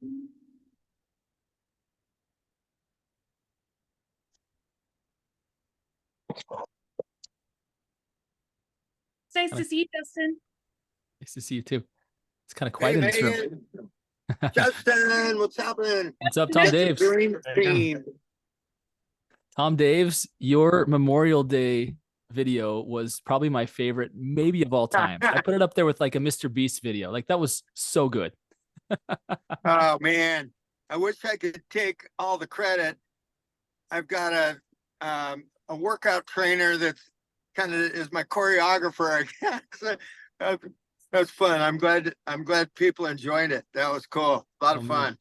It's nice to see you, Justin. Nice to see you too. It's kind of quiet Hey, in this room. Justin, what's happening? What's up, Tom Daves? Dream team. Tom Daves, your Memorial Day video was probably my favorite, maybe of all time. I put it up there with like a Mr. Beast video. Like that was so good. Oh man, I wish I could take all the credit. I've got a workout trainer that's kind of is my choreographer, I guess. That's fun. I'm glad people enjoyed it. That was cool. A lot of fun.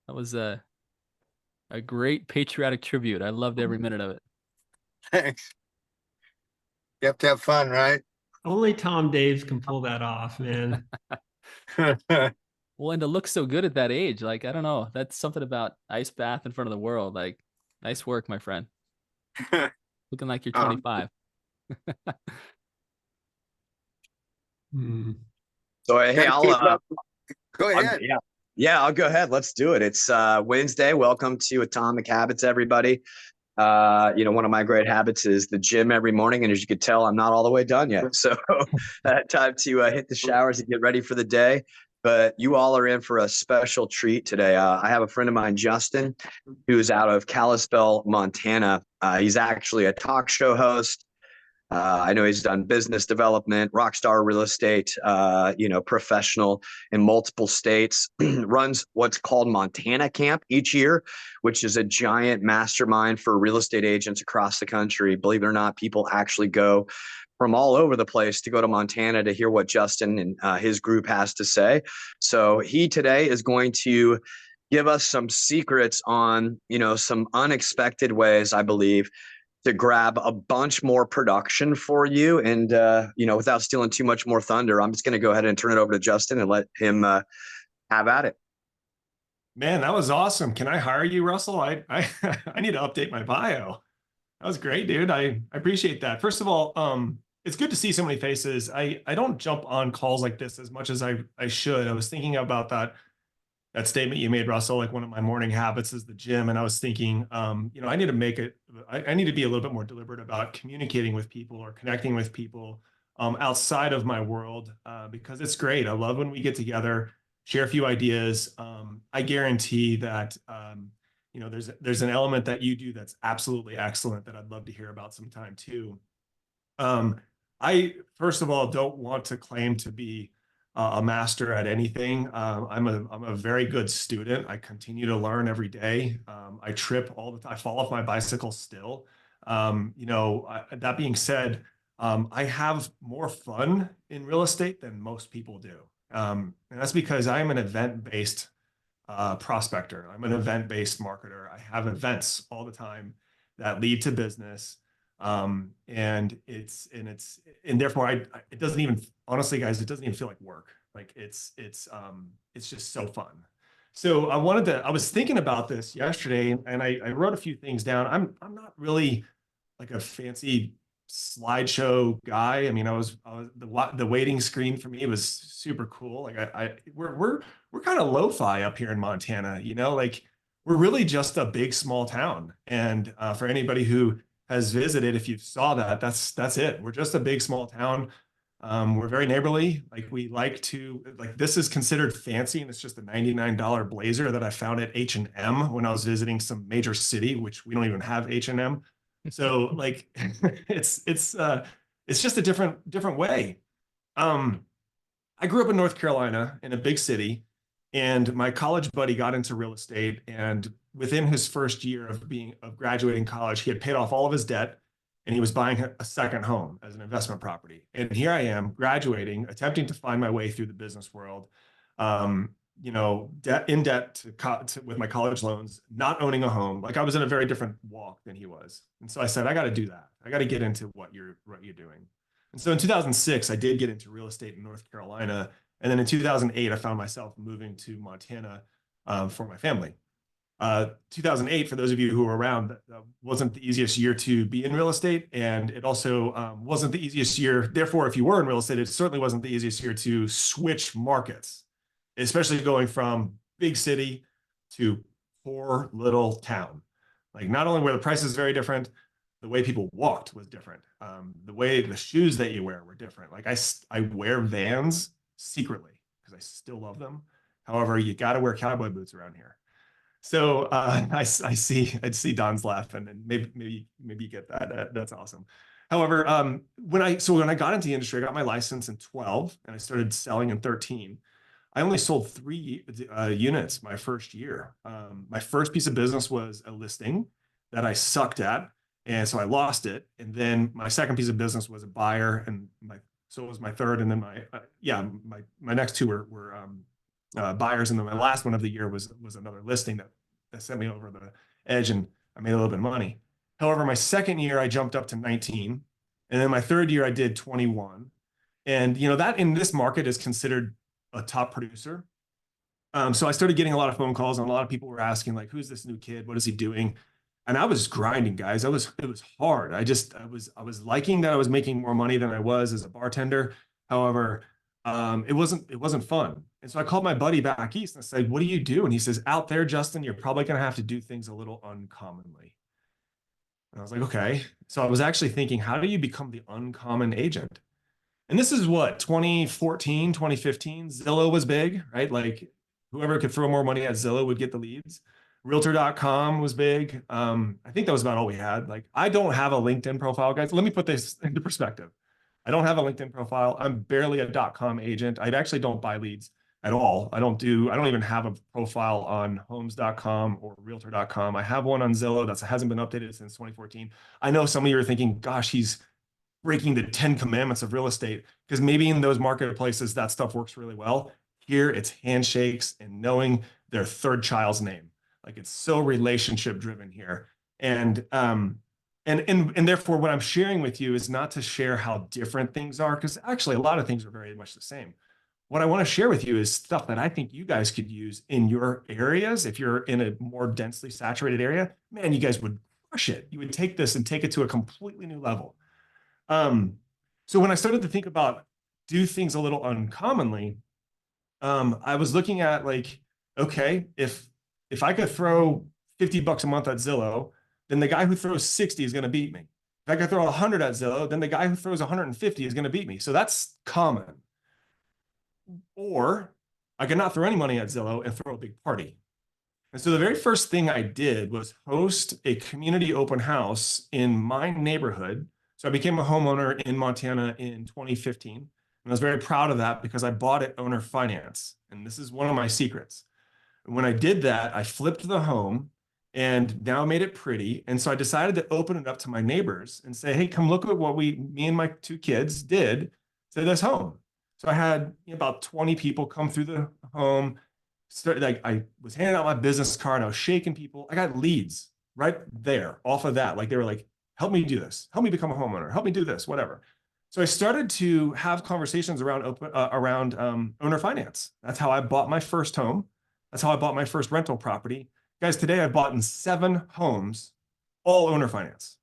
That was a great patriotic tribute. I loved every minute of it. Thanks. You have to have fun, right? Only Tom Daves can pull that off, man. Well, and to look so good at that age, like, I don't know, that's something about ice bath in front of the world. Like, nice work, my friend. Looking like you're 25. So, hey, I'll go ahead. I'll go ahead. Let's do it. It's Wednesday. Welcome to Atomic Habits, everybody. One of my great habits is the gym every morning. And as you could tell, I'm not all the way done yet. So time to hit the showers and get ready for the day. But you all are in for a special treat today. I have a friend of mine, Justin, who's out of Kalispell, Montana. He's actually a talk show host. I know he's done business development, rock star real estate, professional in multiple states, runs what's called Montana Camp each year, which is a giant mastermind for real estate agents across the country. Believe it or not, people actually go from all over the place to go to Montana to hear what Justin and his group has to say. So he today is going to give us some secrets on, some unexpected ways, I believe, to grab a bunch more production for you. And, without stealing too much more thunder, I'm just going to go ahead and turn it over to Justin and let him have at it. Man, that was awesome. Can I hire you, Russell? I need to update my bio. That was great, dude. I appreciate that. First of all, it's good to see so many faces. I don't jump on calls like this as much as I should. I was thinking about that statement you made, Russell, like one of my morning habits is the gym. And I was thinking, I need to I need to be a little bit more deliberate about communicating with people or connecting with people outside of my world because it's great. I love when we get together, share a few ideas. I guarantee that, there's an element that you do that's absolutely excellent that I'd love to hear about sometime too. I, first of all, don't want to claim to be a master at anything. I'm a very good student. I continue to learn every day. I trip all the time. I fall off my bicycle still. That being said, I have more fun in real estate than most people do. And that's because I'm an event-based prospector. I'm an event-based marketer. I have events all the time that lead to business. And therefore it doesn't even, honestly, guys, it doesn't even feel like work. Like it's just so fun. So I was thinking about this yesterday and I wrote a few things down. I'm not really like a fancy slideshow guy. I mean, the waiting screen for me was super cool. Like we're kind of lo-fi up here in Montana, like we're really just a big, small town. And for anybody who has visited, if you saw that's it. We're just a big, small town. We're very neighborly. This is considered fancy, and it's just a $99 blazer that I found at H&M when I was visiting some major city, which we don't even have H&M. So it's just a different way. I grew up in North Carolina in a big city, and my college buddy got into real estate, and within his first year of graduating college, he had paid off all of his debt and he was buying a second home as an investment property. And here I am graduating, attempting to find my way through the business world, in debt with my college loans, not owning a home. Like I was in a very different walk than he was. And so I said, I got to do that. I got to get into what you're doing. And so in 2006, I did get into real estate in North Carolina. And then in 2008, I found myself moving to Montana for my family. 2008, for those of you who were around, wasn't the easiest year to be in real estate. And it also wasn't the easiest year. Therefore, if you were in real estate, it certainly wasn't the easiest year to switch markets, especially going from big city to poor little town. Like not only were the prices very different, the way people walked was different. The way the shoes that you wear were different. Like I wear Vans secretly because I still love them. However, you got to wear cowboy boots around here. So I'd see Don's laughing, and maybe you get that. That's awesome. However, when I got into the industry, I got my license in 12, and I started selling in 13. I only sold 3 units my first year. My first piece of business was a listing that I sucked at, and so I lost it. And then my second piece of business was a buyer, and so it was my third. And then my next 2 were buyers, and then my last one of the year was another listing that sent me over the edge, and I made a little bit of money. However, my second year I jumped up to 19, and then my third year I did 21. And that in this market is considered a top producer. So I started getting a lot of phone calls, and a lot of people were asking, like, who's this new kid? What is he doing? And I was grinding, guys. It was hard. I was liking that I was making more money than I was as a bartender. However, it wasn't fun. And so I called my buddy back east and I said, what do you do? And he says, out there, Justin, you're probably going to have to do things a little uncommonly. And I was like, okay. So I was actually thinking, how do you become the uncommon agent? And this is what, 2014, 2015, Zillow was big, right? Like whoever could throw more money at Zillow would get the leads. Realtor.com was big. I think that was about all we had. Like, I don't have a LinkedIn profile, guys. Let me put this into perspective. I don't have a LinkedIn profile. I'm barely a .com agent. I actually don't buy leads at all. I don't even have a profile on homes.com or realtor.com. I have one on Zillow that hasn't been updated since 2014. I know some of you are thinking, gosh, he's breaking the 10 commandments of real estate, because maybe in those marketplaces that stuff works really well. Here it's handshakes and knowing their third child's name. Like it's so relationship driven here. And therefore what I'm sharing with you is not to share how different things are, because actually a lot of things are very much the same. What I want to share with you is stuff that I think you guys could use in your areas. If you're in a more densely saturated area, man, you guys would crush it. You would take this and take it to a completely new level. So when I started to think about do things a little uncommonly, I was looking at like, okay, if I could throw $50 a month at Zillow, then the guy who throws 60 is going to beat me. If I could throw 100 at Zillow, then the guy who throws 150 is going to beat me. So that's common. Or I could not throw any money at Zillow and throw a big party. And so the very first thing I did was host a community open house in my neighborhood. So I became a homeowner in Montana in 2015. And I was very proud of that because I bought it owner finance. And this is one of my secrets. When I did that, I flipped the home and now made it pretty. And so I decided to open it up to my neighbors and say, hey, come look at what me and my 2 kids did to this home. So I had about 20 people come through the home. I was handing out my business card. I was shaking people. I got leads right there off of that. Like they were like, help me do this. Help me become a homeowner. Help me do this, whatever. So I started to have conversations around owner finance. That's how I bought my first home. That's how I bought my first rental property. Guys, today I've bought in 7 homes, all owner finance,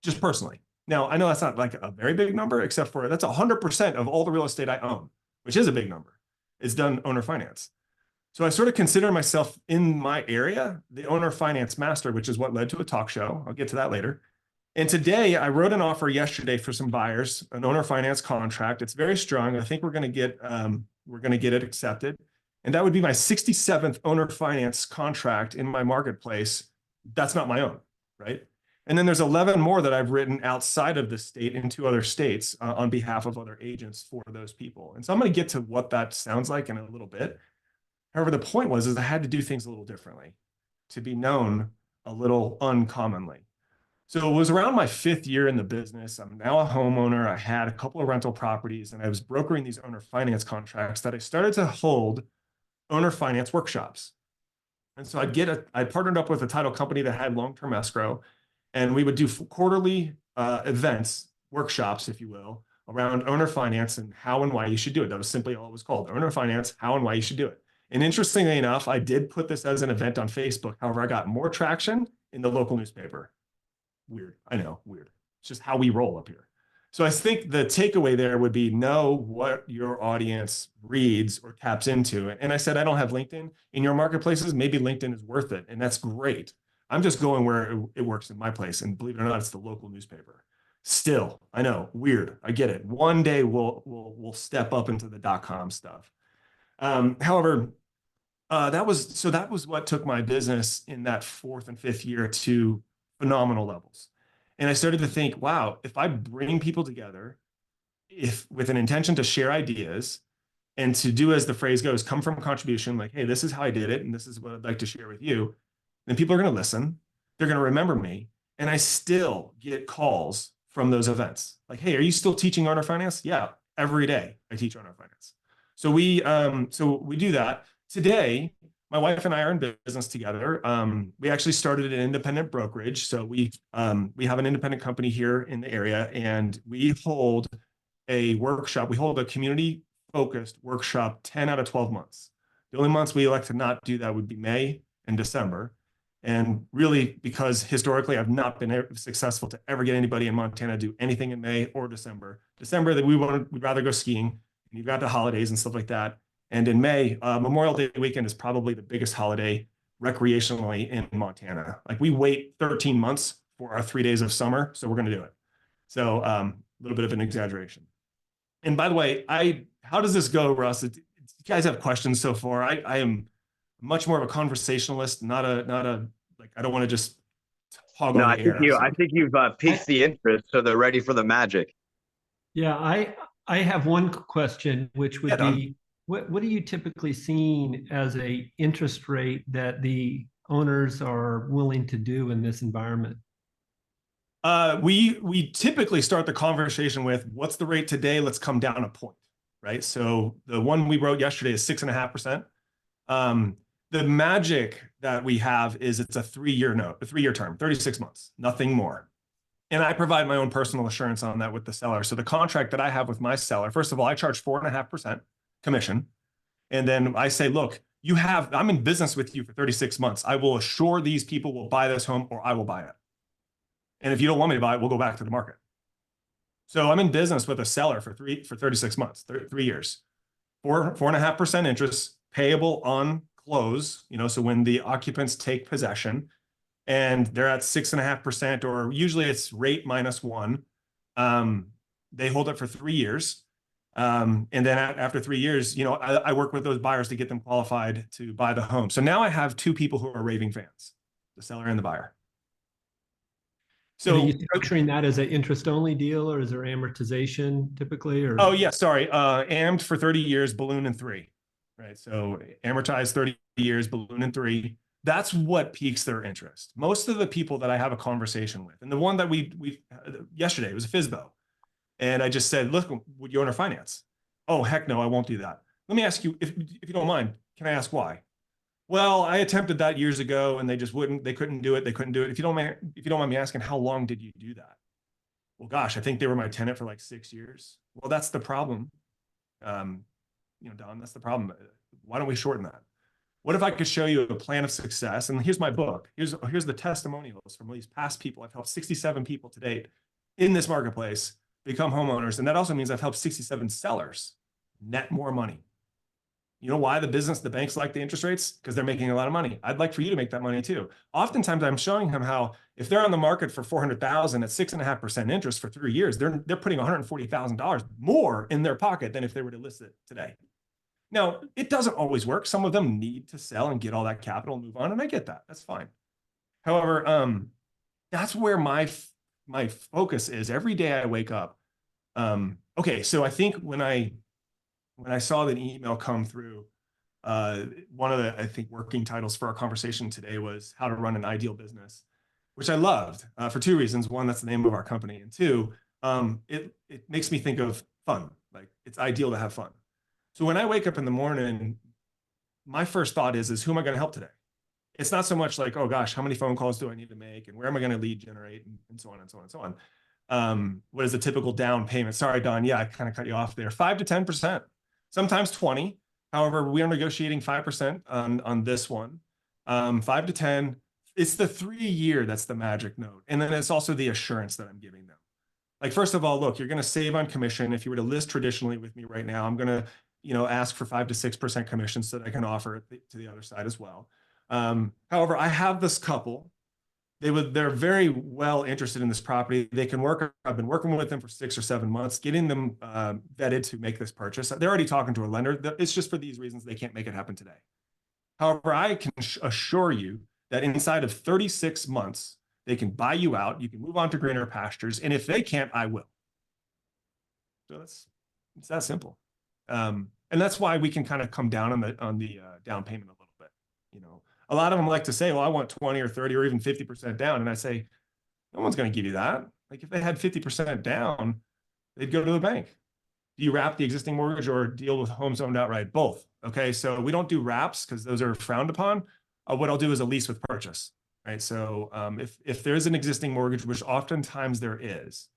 just personally. Now, I know that's not like a very big number, except for that's 100% of all the real estate I own, which is a big number. It's done owner finance. So I sort of consider myself in my area, the owner finance master, which is what led to a talk show. I'll get to that later. And today I wrote an offer yesterday for some buyers, an owner finance contract. It's very strong. I think we're going to get it accepted. And that would be my 67th owner finance contract in my marketplace. That's not my own, right? And then there's 11 more that I've written outside of the state in 2 other states on behalf of other agents for those people. And so I'm going to get to what that sounds like in a little bit. However, the point was I had to do things a little differently to be known a little uncommonly. So it was around my 5th year in the business. I'm now a homeowner. I had a couple of rental properties and I was brokering these owner finance contracts that I started to hold owner finance workshops. And so I partnered up with a title company that had long-term escrow, and we would do quarterly events, workshops, if you will, around owner finance and how and why you should do it. That was simply all it was called, owner finance, how and why you should do it. And interestingly enough, I did put this as an event on Facebook. However, I got more traction in the local newspaper. Weird. I know, weird. It's just how we roll up here. So I think the takeaway there would be know what your audience reads or taps into. And I said, I don't have LinkedIn in your marketplaces. Maybe LinkedIn is worth it. And that's great. I'm just going where it works in my place. And believe it or not, it's the local newspaper. Still, I know, weird. I get it. One day we'll step up into the .com stuff. However, that was what took my business in that fourth and fifth year to phenomenal levels. And I started to think, wow, if I bring people together, if with an intention to share ideas and to do, as the phrase goes, come from contribution, like, hey, this is how I did it, and this is what I'd like to share with you, then people are going to listen. They're going to remember me. And I still get calls from those events. Like, hey, are you still teaching owner finance? Yeah, every day I teach owner finance. So we do that. Today, my wife and I are in business together. We actually started an independent brokerage. So we have an independent company here in the area, and we hold a workshop. We hold a community-focused workshop 10 out of 12 months. The only months we elect to not do that would be May and December. And really, because historically I've not been successful to ever get anybody in Montana to do anything in May or December. December, that we'd rather go skiing, and you've got the holidays and stuff like that. And in May, Memorial Day weekend is probably the biggest holiday recreationally in Montana. Like, we wait 13 months for our 3 days of summer, so we're going to do it. So a little bit of an exaggeration. And by the way, how does this go, Russ? You guys have questions so far? I am much more of a conversationalist, not a like, I don't want to just hog No, on I the think air. I think you've piqued the interest, so they're ready for the magic. Yeah, I have one question, which would be, what are you typically seeing as a interest rate that the owners are willing to do in this environment? We typically start the conversation with, what's the rate today? Let's come down a point, right? So the one we wrote yesterday is 6.5%. The magic that we have is it's a 3-year note, a 3-year term, 36 months, nothing more. And I provide my own personal assurance on that with the seller. So the contract that I have with my seller, first of all, I charge 4.5% commission. And then I say, look, I'm in business with you for 36 months. I will assure these people will buy this home, or I will buy it. And if you don't want me to buy it, we'll go back to the market. So I'm in business with a seller for 36 months, 3 years, 4.5% interest payable on close, so when the occupants take possession, and they're at 6.5%, or usually it's rate -1. They hold it for 3 years. And then after 3 years, I work with those buyers to get them qualified to buy the home. So now I have two people who are raving fans, the seller and the buyer. So, So are you structuring that as an interest-only deal, or is there amortization typically? Or oh yeah, sorry, ammed for 30 years, balloon in 3, right? So amortized 30 years, balloon in 3. That's what piques their interest. Most of the people that I have a conversation with, and the one that we yesterday, it was a FISBO, and I just said, look, would you owner finance? Oh, heck no, I won't do that. Let me ask you, if you don't mind, can I ask why? Well, I attempted that years ago, and they couldn't do it. They couldn't do it. If you don't mind me asking, how long did you do that? Well, gosh, I think they were my tenant for like 6 years. Well, that's the problem. Don, that's the problem. Why don't we shorten that? What if I could show you a plan of success? And here's my book. Here's the testimonials from these past people. I've helped 67 people to date in this marketplace become homeowners. And that also means I've helped 67 sellers net more money. You know why the banks like the interest rates? Because they're making a lot of money. I'd like for you to make that money too. Oftentimes I'm showing him how, if they're on the market for $400,000 at 6.5% interest for 3 years, they're putting $140,000 more in their pocket than if they were to list it today. Now, it doesn't always work. Some of them need to sell and get all that capital and move on, and I get that. That's fine. However, that's where my focus is. Every day I wake up. Okay, so I think when I saw that email come through, one of the, I think, working titles for our conversation today was how to run an ideal business, which I loved for 2 reasons. One, that's the name of our company. And 2, it makes me think of fun. Like, it's ideal to have fun. So when I wake up in the morning, my first thought is who am I going to help today? It's not so much like, oh gosh, how many phone calls do I need to make, and where am I going to lead generate, and so on and so on and so on. What is the typical down payment? Sorry, Don. Yeah, I kind of cut you off there. 5 to 10%, sometimes 20. However, we are negotiating 5% on this one. 5 to 10. It's the 3 year that's the magic note, and then it's also the assurance that I'm giving them. Like, first of all, look, you're going to save on commission. If you were to list traditionally with me right now, I'm going to, ask for 5 to 6% commission so that I can offer it to the other side as well. However, I have this couple. They're very well interested in this property. They can work. I've been working with them for 6 or 7 months, getting them vetted to make this purchase. They're already talking to a lender. It's just for these reasons they can't make it happen today. However, I can assure you that inside of 36 months, they can buy you out. You can move on to greener pastures. And if they can't, I will. So it's that simple. And that's why we can kind of come down on the down payment a little bit. A lot of them like to say, well, I want 20 or 30 or even 50% down. And I say, no one's going to give you that. Like, if they had 50% down, they'd go to the bank. Do you wrap the existing mortgage or deal with homes owned outright? Both. Okay. So we don't do wraps because those are frowned upon. What I'll do is a lease with purchase, right? So if there is an existing mortgage, which oftentimes there is,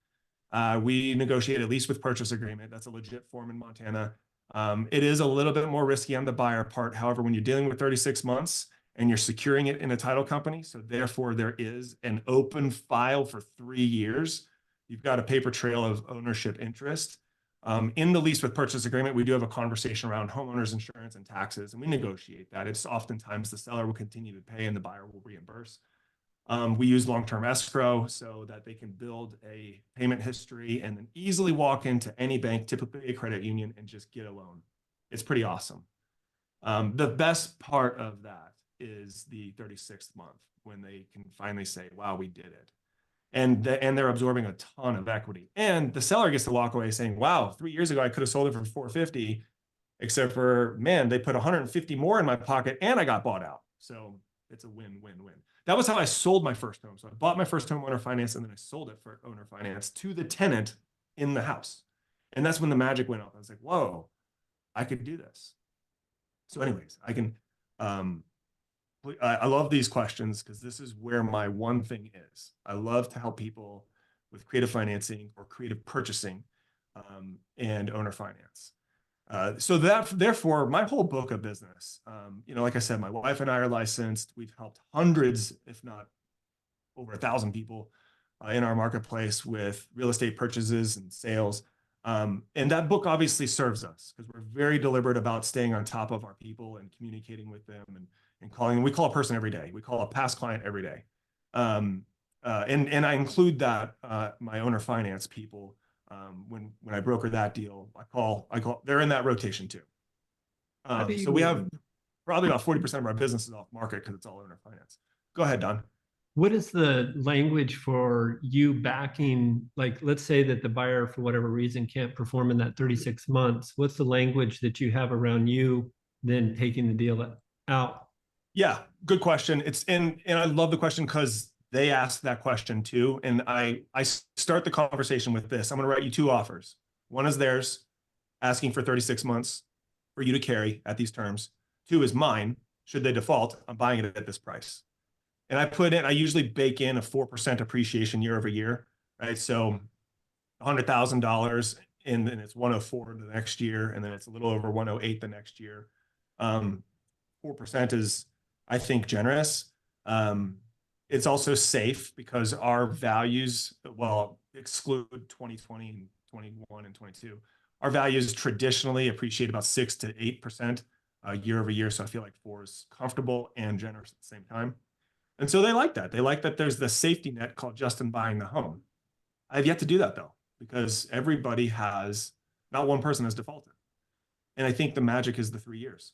we negotiate a lease with purchase agreement. That's a legit form in Montana. It is a little bit more risky on the buyer part. However, when you're dealing with 36 months and you're securing it in a title company, so therefore there is an open file for 3 years, you've got a paper trail of ownership interest. In the lease with purchase agreement, we do have a conversation around homeowners insurance and taxes, and we negotiate that. It's oftentimes the seller will continue to pay and the buyer will reimburse. We use long-term escrow so that they can build a payment history and then easily walk into any bank, typically a credit union, and just get a loan. It's pretty awesome. The best part of that is the 36th month when they can finally say, wow, we did it. And they're absorbing a ton of equity. And the seller gets to walk away saying, wow, 3 years ago, I could have sold it for $450, except for, man, they put $150 more in my pocket and I got bought out. So it's a win-win-win. That was how I sold my first home. So I bought my first home owner finance and then I sold it for owner finance to the tenant in the house. And that's when the magic went off. I was like, whoa, I could do this. So anyways, I love these questions because this is where my one thing is. I love to help people with creative financing or creative purchasing and owner finance. So therefore, my whole book of business, like I said, my wife and I are licensed. We've helped hundreds, if not over 1,000 people in our marketplace with real estate purchases and sales. And that book obviously serves us because we're very deliberate about staying on top of our people and communicating with them and calling. We call a person every day. We call a past client every day. And I include that my owner finance people. When I broker that deal, I call, they're in that rotation too. So we have probably about 40% of our business is off market because it's all owner finance. Go ahead, Don. What is the language for you backing, like, let's say that the buyer, for whatever reason, can't perform in that 36 months. What's the language that you have around you then taking the deal out? Yeah, good question. And I love the question because they asked that question too. And I start the conversation with this. I'm going to write you 2 offers. One is theirs, asking for 36 months for you to carry at these terms. 2 is mine. Should they default, I'm buying it at this price. And I usually bake in a 4% appreciation year over year, right? So $100,000 and then it's 104 the next year. And then it's a little over 108 the next year. 4% is, I think, generous. It's also safe because our values, well, exclude 2020 and 21 and 22. Our values traditionally appreciate about 6 to 8% year over year. So I feel like 4 is comfortable and generous at the same time. And so they like that. They like that there's the safety net called just in buying the home. I have yet to do that though, because everybody has, not one person has defaulted. And I think the magic is the 3 years.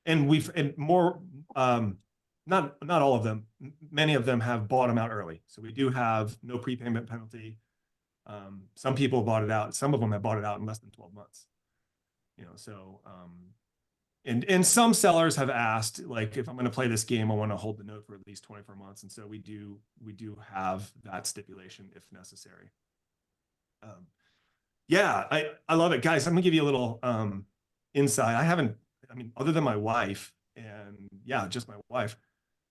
And not all of them, many of them have bought them out early. So we do have no prepayment penalty. Some people bought it out. Some of them have bought it out in less than 12 months. And some sellers have asked, like, if I'm going to play this game, I want to hold the note for at least 24 months. And so we do have that stipulation if necessary. Yeah, I love it. Guys, I'm gonna give you a little insight. Other than my wife, and yeah, just my wife,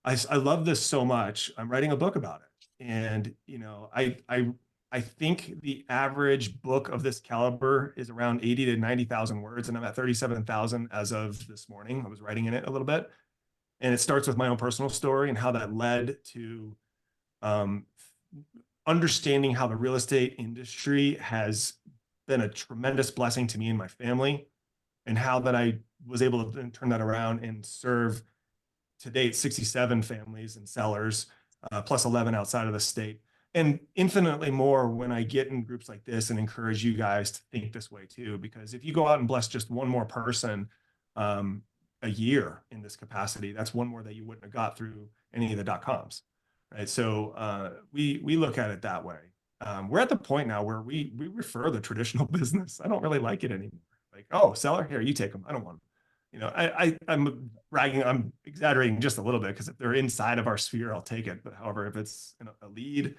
I love this so much. I'm writing a book about it. And, I think the average book of this caliber is around 80 to 90,000 words. And I'm at 37,000 as of this morning. I was writing in it a little bit. And it starts with my own personal story and how that led to understanding how the real estate industry has been a tremendous blessing to me and my family, and how that I was able to turn that around and serve to date 67 families and sellers, plus 11 outside of the state, and infinitely more when I get in groups like this and encourage you guys to think this way too. Because if you go out and bless just one more person a year in this capacity, that's one more that you wouldn't have got through any of the .coms, right? So we look at it that way. We're at the point now where we refer the traditional business. I don't really like it anymore. Like, oh, seller, here, you take them. I don't want them. You know, I'm bragging, I'm exaggerating just a little bit, because if they're inside of our sphere, I'll take it. But however, if it's a lead, it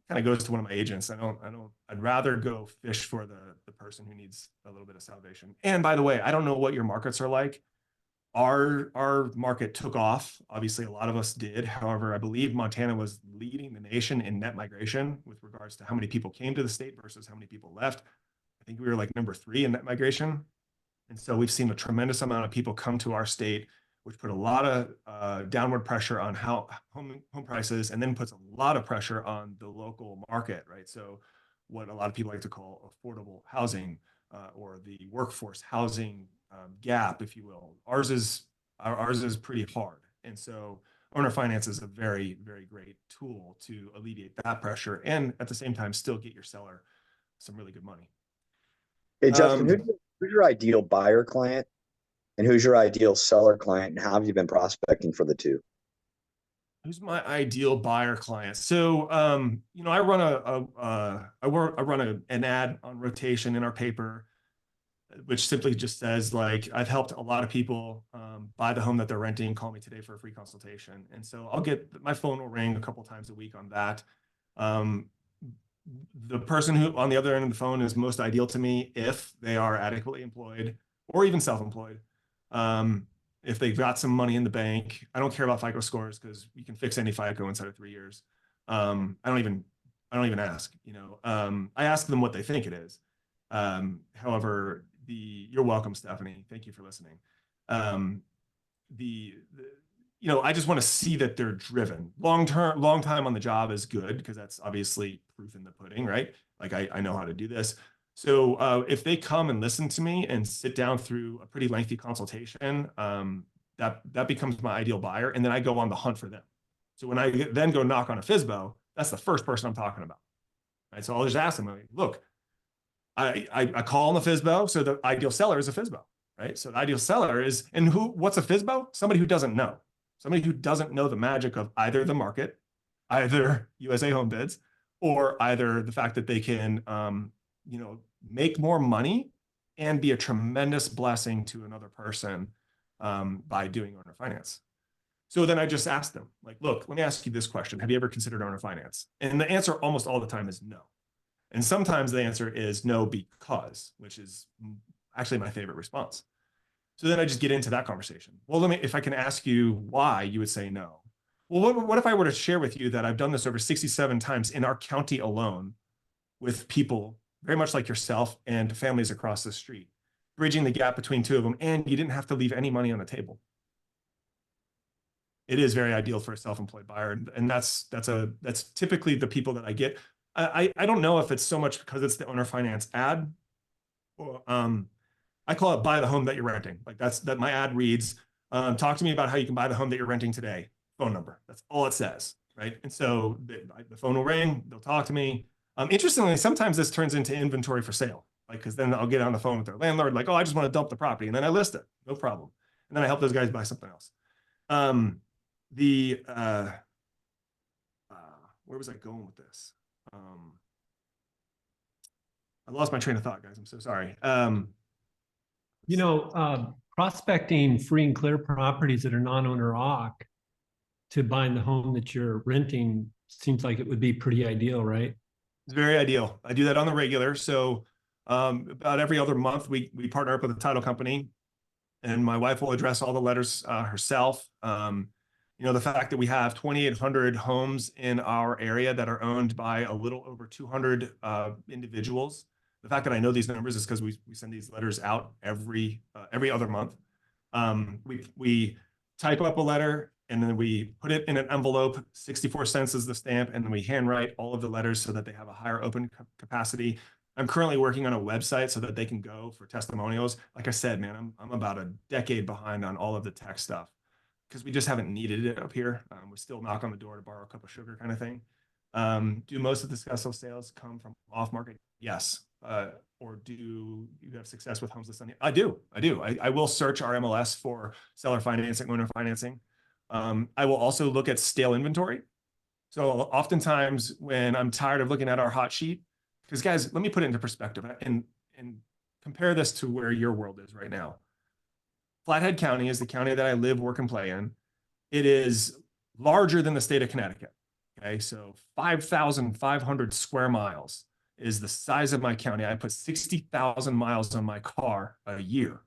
kind of goes to one of my agents. I'd rather go fish for the person who needs a little bit of salvation. And by the way, I don't know what your markets are like. Our market took off. Obviously, a lot of us did. However, I believe Montana was leading the nation in net migration with regards to how many people came to the state versus how many people left. I think we were like number 3 in net migration. And so we've seen a tremendous amount of people come to our state, which put a lot of downward pressure on how home prices, and then puts a lot of pressure on the local market, right? So what a lot of people like to call affordable housing, or the workforce housing gap, if you will. Ours is pretty hard. And so owner finance is a very, very great tool to alleviate that pressure, and at the same time, still get your seller some really good money. Hey, Justin, who's your ideal buyer client, and who's your ideal seller client, and how have you been prospecting for the two? Who's my ideal buyer client? So, I run an ad on rotation in our paper, which simply just says, like, I've helped a lot of people buy the home that they're renting. Call me today for a free consultation. And so my phone will ring a couple times a week on that. The person who on the other end of the phone is most ideal to me if they are adequately employed or even self-employed. If they've got some money in the bank. I don't care about FICO scores, because you can fix any FICO inside of 3 years. I don't even ask, I ask them what they think it is. However, you're welcome, Stephanie. Thank you for listening. I just want to see that they're driven. Long time on the job is good, because that's obviously proof in the pudding, right? Like, I know how to do this. So if they come and listen to me and sit down through a pretty lengthy consultation, that becomes my ideal buyer. And then I go on the hunt for them. So when I then go knock on a FSBO, that's the first person I'm talking about. Right? So I'll just ask them, like, look, I call on the FSBO. So the ideal seller is a FSBO, right? So the ideal seller is, and what's a FSBO? Somebody who doesn't know. Somebody who doesn't know the magic of either the market, either USA Home Bids, or either the fact that they can, make more money and be a tremendous blessing to another person by doing owner finance. So then I just ask them, like, look, let me ask you this question. Have you ever considered owner finance? And the answer almost all the time is no. And sometimes the answer is no because, which is actually my favorite response. So then I just get into that conversation. Well, if I can ask you why you would say no. Well, what if I were to share with you that I've done this over 67 times in our county alone with people very much like yourself and families across the street, bridging the gap between two of them, and you didn't have to leave any money on the table. It is very ideal for a self-employed buyer. And that's typically the people that I get. I don't know if it's so much because it's the owner finance ad, or, I call it buy the home that you're renting. Like that my ad reads, talk to me about how you can buy the home that you're renting today. Phone number. That's all it says, right? And so the phone will ring, they'll talk to me. Interestingly, sometimes this turns into inventory for sale, like, because then I'll get on the phone with their landlord, like, oh, I just want to dump the property, and then I list it, no problem. And then I help those guys buy something else. Where was I going with this? I lost my train of thought, guys. I'm so sorry. Prospecting free and clear properties that are non-owner occ to buying the home that you're renting seems like it would be pretty ideal, right? It's very ideal. I do that on the regular. So about every other month, we partner up with a title company, and my wife will address all the letters herself. The fact that we have 2,800 homes in our area that are owned by a little over 200 individuals. The fact that I know these numbers is because we send these letters out every other month. We type up a letter, and then we put it in an envelope. 64 cents is the stamp, and then we handwrite all of the letters so that they have a higher open capacity. I'm currently working on a website so that they can go for testimonials. Like I said, man, I'm about a decade behind on all of the tech stuff because we just haven't needed it up here. We still knock on the door to borrow a cup of sugar kind of thing. Do most of the successful sales come from off market? Yes. Or do you have success with homes listed? I do. I will search our MLS for seller financing, owner financing. I will also look at stale inventory. So oftentimes when I'm tired of looking at our hot sheet, because guys, let me put it into perspective and compare this to where your world is right now. Flathead County is the county that I live, work, and play in. It is larger than the state of Connecticut. Okay, so 5,500 square miles is the size of my county. I put 60,000 miles on my car a year.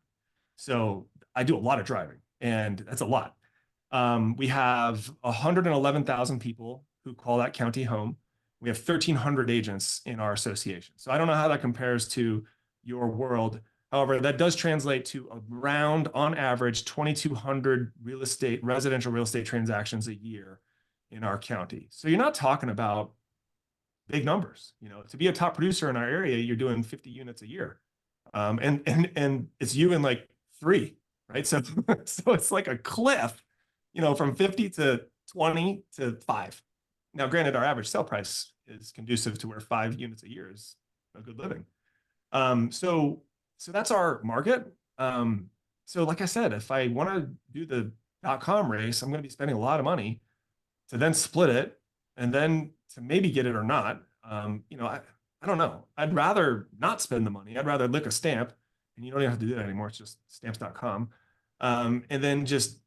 So I do a lot of driving, and that's a lot. We have 111,000 people who call that county home. We have 1,300 agents in our association. So I don't know how that compares to your world. However, that does translate to around, on average, 2,200 residential real estate transactions a year in our county. So you're not talking about big numbers. You know, to be a top producer in our area, you're doing 50 units a year, and it's you in like 3, right? So so it's like a cliff, you know, from 50 to 20 to 5. Now, granted, our average sale price is conducive to where 5 units a year is a good living. So that's our market. So like I said, if I want to do the .com race, I'm going to be spending a lot of money to then split it and then to maybe get it or not. You know, I don't know. I'd rather not spend the money. I'd rather lick a stamp, and you don't even have to do that anymore. It's just stamps.com. And then just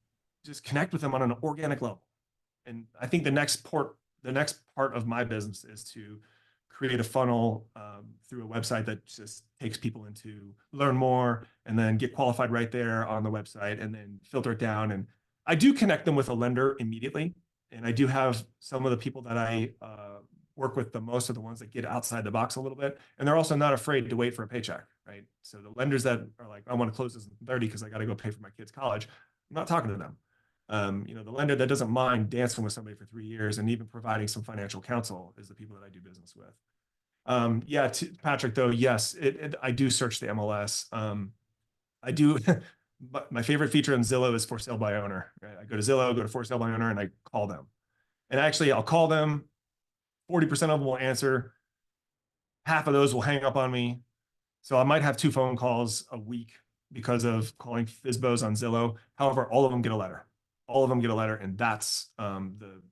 connect with them on an organic level. And I think the next part of my business is to create a funnel through a website that just takes people into learn more and then get qualified right there on the website and then filter it down. And I do connect them with a lender immediately. And I do have some of the people that I work with the most are the ones that get outside the box a little bit. And they're also not afraid to wait for a paycheck, right? So the lenders that are like, I want to close this in 30 because I got to go pay for my kids' college, I'm not talking to them. You know, the lender that doesn't mind dancing with somebody for 3 years and even providing some financial counsel is the people that I do business with. Yeah, Patrick, though, yes, I do search the MLS. I do. But my favorite feature on Zillow is for sale by owner. Right? I go to Zillow, go to for sale by owner, and I call them. And actually, I'll call them. 40% of them will answer. Half of those will hang up on me. So I might have 2 phone calls a week because of calling FSBOs on Zillow. However, all of them get a letter. All of them get a letter, and that's the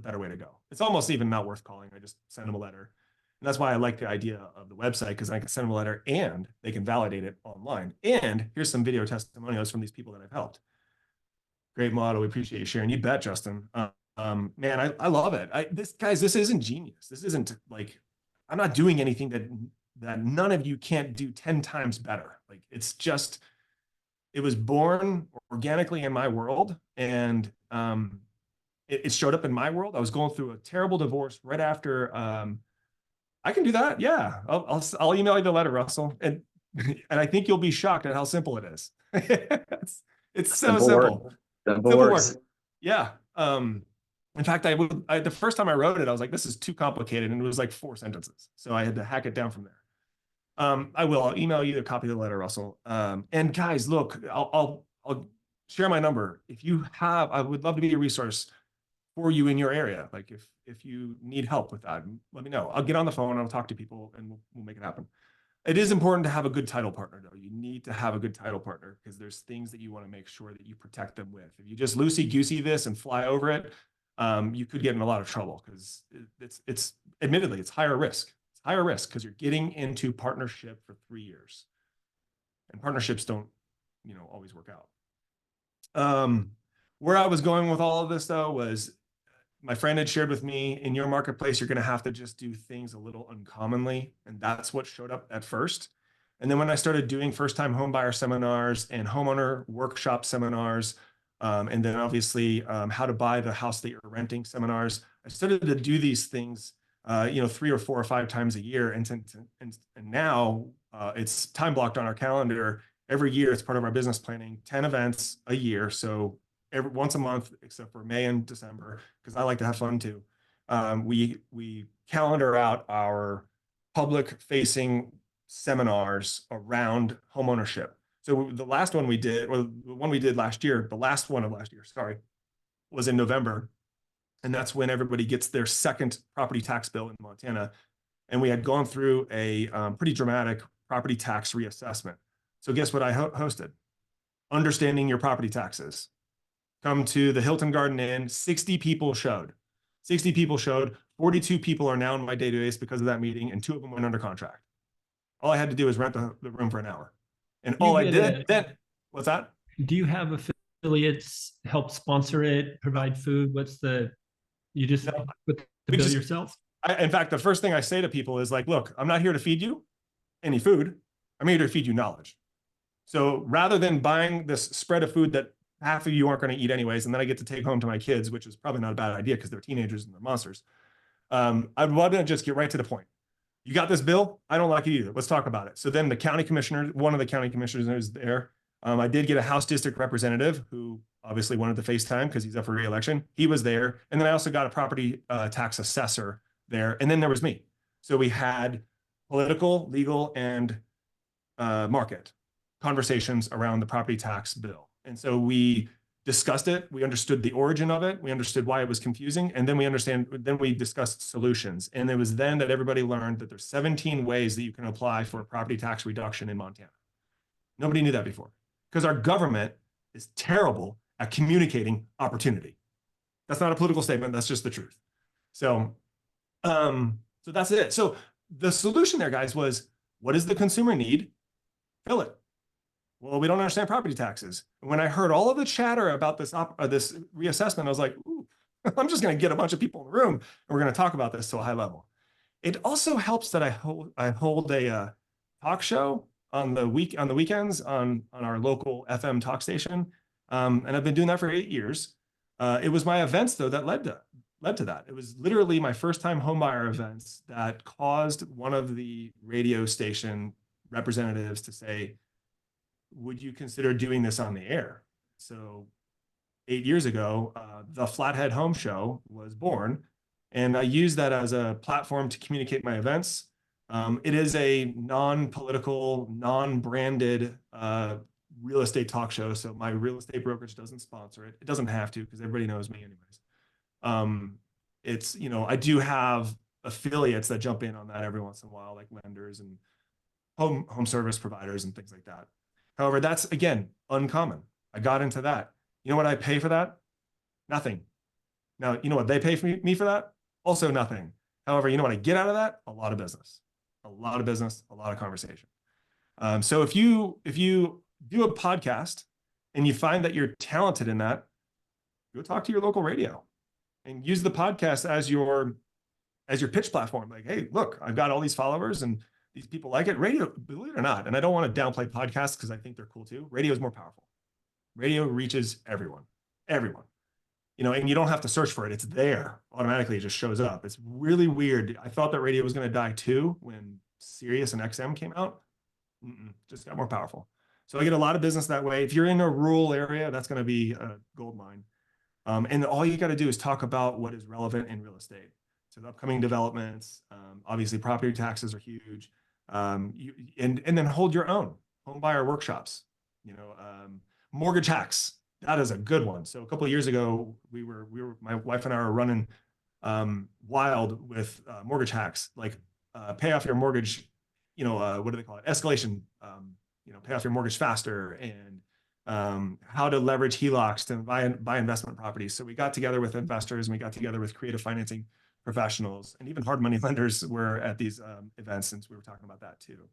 better way to go. It's almost even not worth calling. I just send them a letter. And that's why I like the idea of the website, because I can send them a letter and they can validate it online. And here's some video testimonials from these people that I've helped. Great model. We appreciate you sharing. You bet, Justin. Man, I love it. This isn't genius. This isn't like, I'm not doing anything that none of you can't do 10 times better. Like, it's just, it was born organically in my world, and it showed up in my world. I was going through a terrible divorce right after. I can do that. Yeah, I'll email you the letter, Russell, and I think you'll be shocked at how simple it is. it's so simple. Simple words. Yeah. In fact, the first time I wrote it, I was like, this is too complicated, and it was like 4 sentences, so I had to hack it down from there. I'll email you a copy of the letter, Russell. And guys, look, I'll share my number. I would love to be a resource for you in your area. Like if you need help with that, let me know. I'll get on the phone, I'll talk to people, and we'll make it happen. It is important to have a good title partner, though. You need to have a good title partner because there's things that you want to make sure that you protect them with. If you just loosey-goosey this and fly over it, you could get in a lot of trouble because it's admittedly, it's higher risk. It's higher risk because you're getting into partnership for 3 years. And partnerships don't, always work out. Where I was going with all of this, though, was my friend had shared with me, in your marketplace, you're going to have to just do things a little uncommonly. And that's what showed up at first. And then when I started doing first-time home buyer seminars and homeowner workshop seminars, and then obviously how to buy the house that you're renting seminars, I started to do these things, 3 or 4 or 5 times a year. And now it's time blocked on our calendar. Every year, it's part of our business planning, 10 events a year. So once a month, except for May and December, because I like to have fun too. We calendar out our public facing seminars around homeownership. So the last one we did, or the one we did last year, the last one of last year, sorry, was in November. And that's when everybody gets their second property tax bill in Montana. And we had gone through a pretty dramatic property tax reassessment. So guess what I hosted? Understanding your property taxes. Come to the Hilton Garden Inn. 60 people showed. 60 people showed. 42 people are now in my database because of that meeting, and 2 of them went under contract. All I had to do was rent the room for an hour. And all I did then, what's that? Do you have affiliates help sponsor it, provide food? You just put the bill yourself? In fact, the first thing I say to people is like, look, I'm not here to feed you any food. I'm here to feed you knowledge. So rather than buying this spread of food that half of you aren't going to eat anyways, and then I get to take home to my kids, which is probably not a bad idea because they're teenagers and they're monsters. I'd love to just get right to the point. You got this bill? I don't like it either. Let's talk about it. So then the county commissioner, one of the county commissioners is there. I did get a House district representative who obviously wanted to FaceTime because he's up for re-election. He was there. And then I also got a property tax assessor there. And then there was me. So we had political, legal, and market conversations around the property tax bill. And so we discussed it. We understood the origin of it. We understood why it was confusing. And then we discussed solutions. And it was then that everybody learned that there's 17 ways that you can apply for a property tax reduction in Montana. Nobody knew that before because our government is terrible at communicating opportunity. That's not a political statement. That's just the truth. So that's it. So the solution there, guys, was what does the consumer need? Fill it. Well, we don't understand property taxes. And when I heard all of the chatter about this reassessment, I was like, ooh, I'm just going to get a bunch of people in the room and we're going to talk about this to a high level. It also helps that I hold a talk show on the weekends on our local FM talk station. And I've been doing that for 8 years. It was my events though that led to that. It was literally my first time homebuyer events that caused one of the radio station representatives to say, would you consider doing this on the air? So 8 years ago, the Flathead Home Show was born, and I used that as a platform to communicate my events. It is a non-political, non-branded real estate talk show. So my real estate brokerage doesn't sponsor it. It doesn't have to because everybody knows me anyways. It's, I do have affiliates that jump in on that every once in a while, like lenders and home service providers and things like that. However, that's, again, uncommon. I got into that. You know what I pay for that? Nothing. Now, you know what they pay for me for that? Also nothing. However, you know what I get out of that? A lot of business, a lot of conversation. So if you do a podcast and you find that you're talented in that, go talk to your local radio and use the podcast as your pitch platform. Like, hey, look, I've got all these followers and these people like it. Radio, believe it or not, and I don't want to downplay podcasts because I think they're cool too. Radio is more powerful. Radio reaches everyone, and you don't have to search for it. It's there automatically. It just shows up. It's really weird. I thought that radio was going to die too when Sirius and XM came out. Just got more powerful. So I get a lot of business that way. If you're in a rural area, that's going to be a gold mine. And all you got to do is talk about what is relevant in real estate. So the upcoming developments, obviously property taxes are huge. And then hold your own home buyer workshops, mortgage hacks. That is a good one. So a couple of years ago, my wife and I were running wild with mortgage hacks, like pay off your mortgage, what do they call it? Escalation, pay off your mortgage faster, and how to leverage HELOCs to buy investment properties. So we got together with investors and we got together with creative financing professionals, and even hard money lenders were at these events, since we were talking about that too.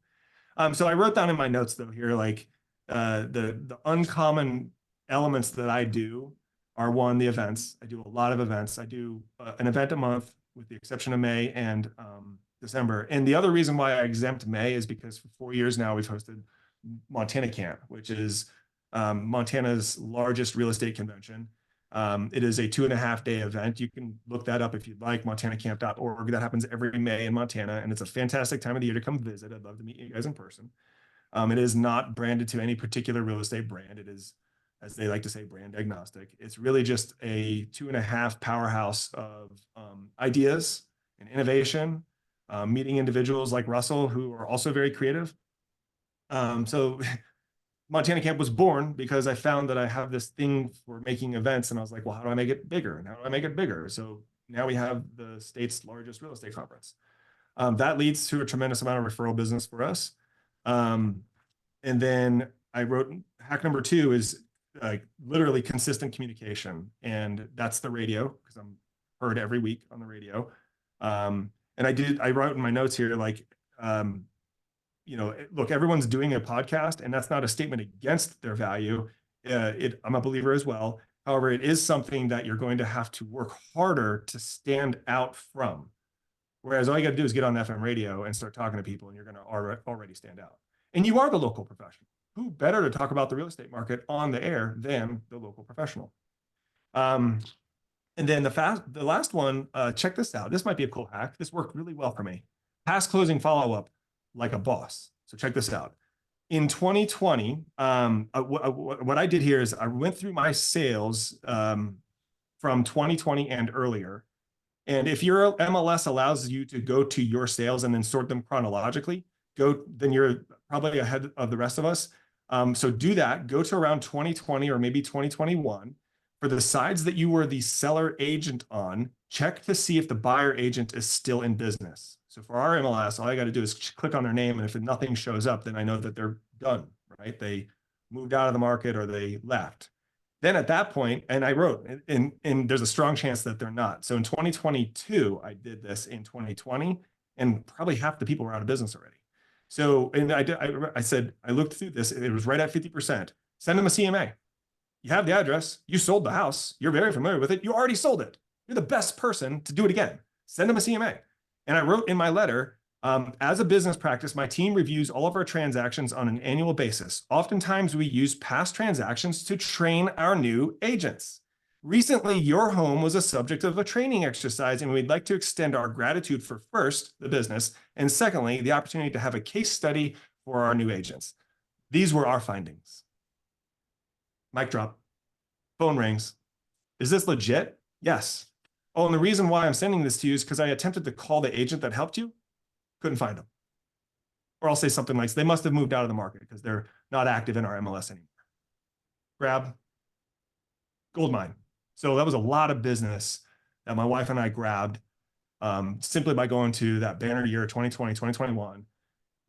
So I wrote down in my notes though here, like the uncommon elements that I do are, one, the events. I do a lot of events. I do an event a month with the exception of May and December. And the other reason why I exempt May is because for 4 years now, we've hosted Montana Camp, which is Montana's largest real estate convention. It is a 2.5-day event. You can look that up if you'd like, montanacamp.org. That happens every May in Montana, and it's a fantastic time of the year to come visit. I'd love to meet you guys in person. It is not branded to any particular real estate brand. It is as they like to say, brand agnostic. It's really just a 2.5 powerhouse of ideas and innovation, meeting individuals like Russell who are also very creative. So Montana Camp was born because I found that I have this thing for making events, and I was like, well, how do I make it bigger? And how do I make it bigger? So now we have the state's largest real estate conference. That leads to a tremendous amount of referral business for us. And then I wrote hack number 2 is literally consistent communication. And that's the radio, because I'm heard every week on the radio. And I wrote in my notes here, like, look, everyone's doing a podcast, and that's not a statement against their value. I'm a believer as well. However, it is something that you're going to have to work harder to stand out from. Whereas all you got to do is get on FM radio and start talking to people, and you're going to already stand out. And you are the local professional. Who better to talk about the real estate market on the air than the local professional? And then the last one, check this out. This might be a cool hack. This worked really well for me. Past closing follow-up like a boss. So check this out. In 2020, what I did here is I went through my sales from 2020 and earlier. And if your MLS allows you to go to your sales and then sort them chronologically, then you're probably ahead of the rest of us. So do that. Go to around 2020 or maybe 2021. For the sides that you were the seller agent on, check to see if the buyer agent is still in business. So for our MLS, all I got to do is click on their name, and if nothing shows up, then I know that they're done, right? They moved out of the market or they left. Then at that point, and I wrote, and there's a strong chance that they're not. So in 2022, I did this in 2020, and probably half the people were out of business already. So, and I said, I looked through this, it was right at 50%. Send them a CMA. You have the address, you sold the house, you're very familiar with it, you already sold it. You're the best person to do it again. Send them a CMA. And I wrote in my letter, as a business practice, my team reviews all of our transactions on an annual basis. Oftentimes we use past transactions to train our new agents. Recently, your home was a subject of a training exercise, and we'd like to extend our gratitude for, first, the business, and secondly, the opportunity to have a case study for our new agents. These were our findings. Mic drop. Phone rings. Is this legit? Yes. Oh, and the reason why I'm sending this to you is because I attempted to call the agent that helped you. Couldn't find them. Or I'll say something like, they must have moved out of the market because they're not active in our MLS anymore. Grab. Gold mine. So that was a lot of business that my wife and I grabbed simply by going to that banner year, 2020, 2021,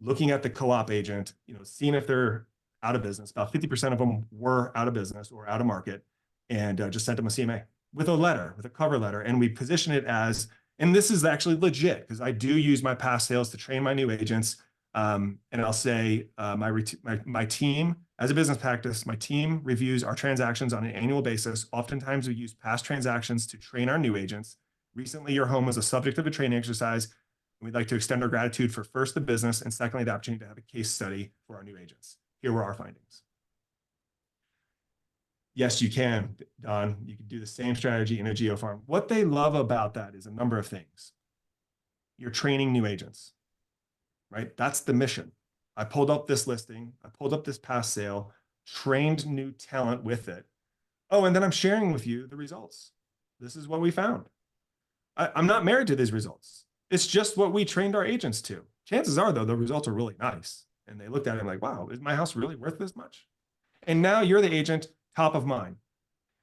looking at the co-op agent, seeing if they're out of business. About 50% of them were out of business or out of market, and just sent them a CMA with a cover letter. And we position it as, and this is actually legit because I do use my past sales to train my new agents. And I'll say my team, as a business practice, my team reviews our transactions on an annual basis. Oftentimes we use past transactions to train our new agents. Recently, your home was a subject of a training exercise. And we'd like to extend our gratitude for, first, the business, and secondly, the opportunity to have a case study for our new agents. Here were our findings. Yes, you can, Don. You can do the same strategy in a geofarm. What they love about that is a number of things. You're training new agents, right? That's the mission. I pulled up this listing. I pulled up this past sale, trained new talent with it. Oh, and then I'm sharing with you the results. This is what we found. I'm not married to these results. It's just what we trained our agents to. Chances are, though, the results are really nice. And they looked at it and like, wow, is my house really worth this much? And now you're the agent, top of mind.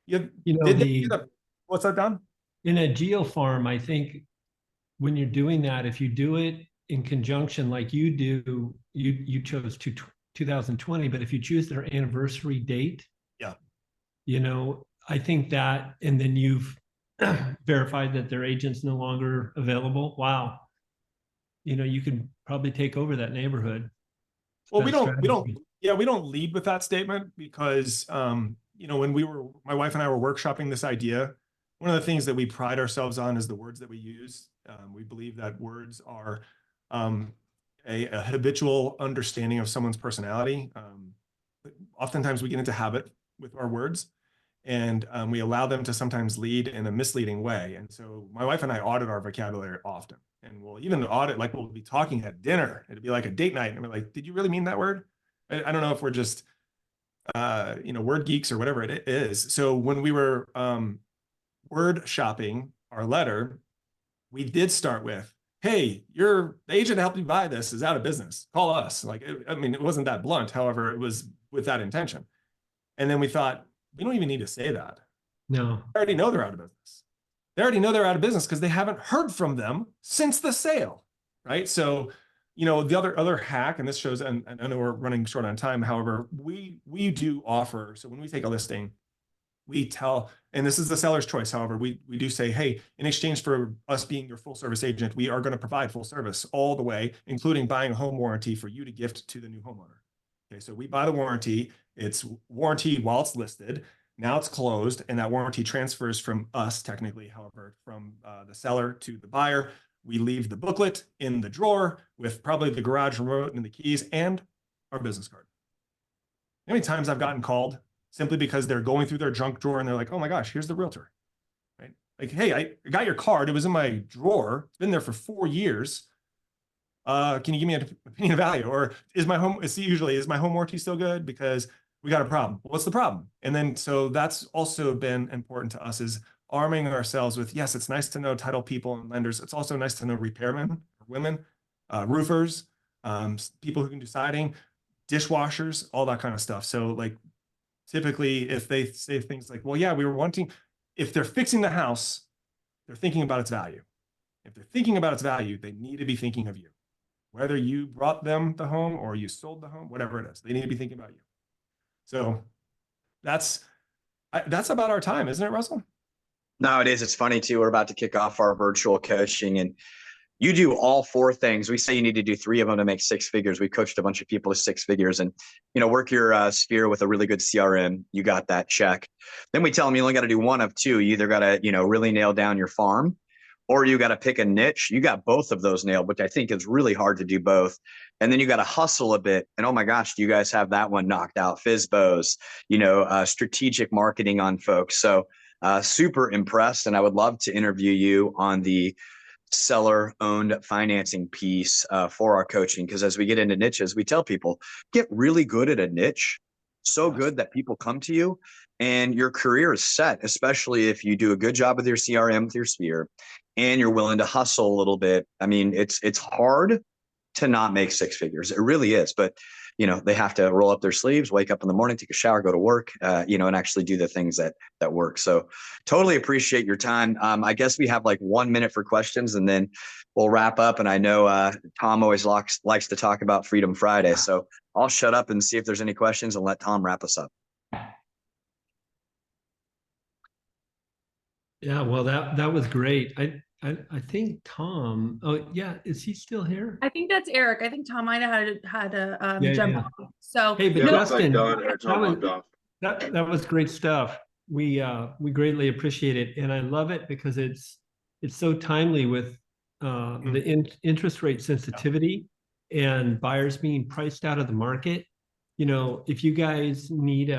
What's that, Don? In a geofarm, I think when you're doing that, if you do it in conjunction like you do, you chose 2020, but if you choose their anniversary date, yeah, I think that, and then you've verified that their agent's no longer available. Wow. You could probably take over that neighborhood. Well, we don't lead with that statement because, when my wife and I were workshopping this idea, one of the things that we pride ourselves on is the words that we use. We believe that words are a habitual understanding of someone's personality. Oftentimes we get into habit with our words, and we allow them to sometimes lead in a misleading way. And so my wife and I audit our vocabulary often. And we'll even audit, like we'll be talking at dinner. It'd be like a date night. And we're like, did you really mean that word? I don't know if we're just, word geeks or whatever it is. So when we were word shopping our letter, we did start with, hey, the agent that helped you buy this is out of business. Call us. Like, I mean, it wasn't that blunt. However, it was with that intention. And then we thought, we don't even need to say that. No. They already know they're out of business. They already know they're out of business because they haven't heard from them since the sale, right? So, the other hack, and this shows, and I know we're running short on time. However, we do offer. So when we take a listing, we tell, and this is the seller's choice. However, we do say, hey, in exchange for us being your full service agent, we are going to provide full service all the way, including buying a home warranty for you to gift to the new homeowner. Okay, so we buy the warranty. It's warranty while it's listed. Now it's closed, and that warranty transfers from us, technically, however, from the seller to the buyer. We leave the booklet in the drawer with probably the garage remote and the keys and our business card. How many times I've gotten called simply because they're going through their junk drawer and they're like, oh my gosh, here's the realtor, right? Like, hey, I got your card. It was in my drawer. It's been there for 4 years. Can you give me an opinion of value? Or is my home warranty still good? Because we got a problem. What's the problem? And then, so that's also been important to us, is arming ourselves with, yes, it's nice to know title people and lenders. It's also nice to know repairmen, women, roofers, people who can do siding, dishwashers, all that kind of stuff. So like, typically if they say things like, well, yeah, if they're fixing the house, they're thinking about its value. If they're thinking about its value, they need to be thinking of you. Whether you brought them the home or you sold the home, whatever it is, they need to be thinking about you. So that's about our time, isn't it, Russell? No, it is. It's funny too. We're about to kick off our virtual coaching, and you do all 4 things. We say you need to do 3 of them to make 6 figures. We coached a bunch of people to 6 figures, and work your sphere with a really good CRM. You got that check. Then we tell them you only got to do 1 of 2. You either got to really nail down your farm, or you got to pick a niche. You got both of those nailed, which I think is really hard to do both. And then you got to hustle a bit. And oh my gosh, do you guys have that one knocked out? FISBOs, strategic marketing on folks. So super impressed. And I would love to interview you on the seller-owned financing piece for our coaching. Because as we get into niches, we tell people, get really good at a niche, so good that people come to you and your career is set, especially if you do a good job with your CRM, with your sphere, and you're willing to hustle a little bit. I mean, it's hard to not make 6 figures. It really is. But, they have to roll up their sleeves, wake up in the morning, take a shower, go to work, and actually do the things that work. So totally appreciate your time. I guess we have like 1 minute for questions and then we'll wrap up. And I know Tom always likes to talk about Freedom Friday. So I'll shut up and see if there's any questions and let Tom wrap us up. Yeah, well, that was great. I think Tom. Oh yeah, is he still here? I think that's Eric. I think Tom might have had to jump yeah. off. So Hey, but no, Justin, that was great stuff. We greatly appreciate it, and I love it because it's so timely with the interest rate sensitivity and buyers being priced out of the market. If you guys need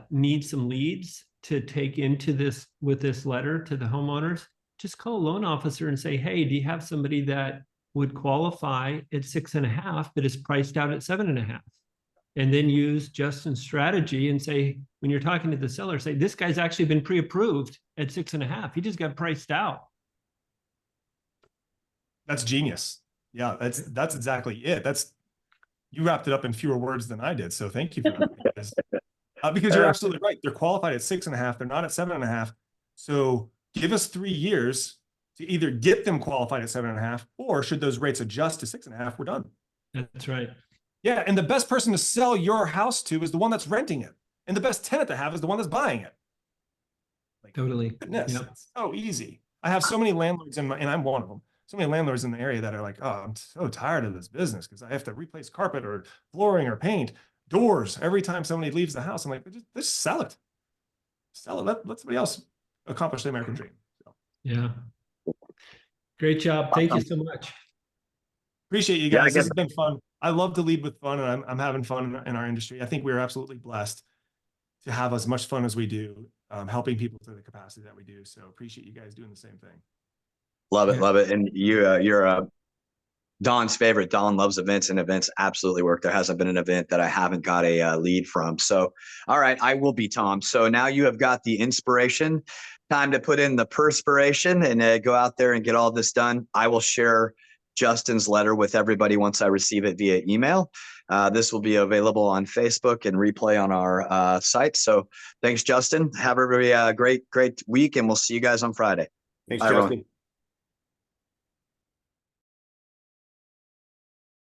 need some leads to take into this with this letter to the homeowners, just call a loan officer and say, hey, do you have somebody that would qualify at 6.5 but is priced out at 7.5? And then use Justin's strategy and say, when you're talking to the seller, say, this guy's actually been pre-approved at 6.5. He just got priced out. That's genius. Yeah, that's exactly it. You wrapped it up in fewer words than I did. So thank you for that. Because you're absolutely right. They're qualified at 6.5. They're not at 7.5. So give us 3 years to either get them qualified at 7.5, or should those rates adjust to 6.5, we're done. That's right. Yeah. And the best person to sell your house to is the one that's renting it. And the best tenant to have is the one that's buying it. Like, totally. Goodness, Yep. It's so easy. I have so many landlords and I'm one of them. So many landlords in the area that are like, oh, I'm so tired of this business because I have to replace carpet or flooring or paint doors every time somebody leaves the house. I'm like, just sell it. Sell it. Let somebody else accomplish the American dream. So. Yeah. Great job. Thank you so much. Appreciate you guys. This has been fun. I love to lead with fun, and I'm having fun in our industry. I think we're absolutely blessed to have as much fun as we do, helping people to the capacity that we do. So appreciate you guys doing the same thing. Love it. And you're Don's favorite. Don loves events, and events absolutely work. There hasn't been an event that I haven't got a lead from. So, all right, I will be Tom. So now you have got the inspiration. Time to put in the perspiration and go out there and get all this done. I will share Justin's letter with everybody once I receive it via email. This will be available on Facebook and replay on our site. So thanks, Justin. Have everybody a great week, and we'll see you guys on Friday. Thanks, Bye, Justin. everyone.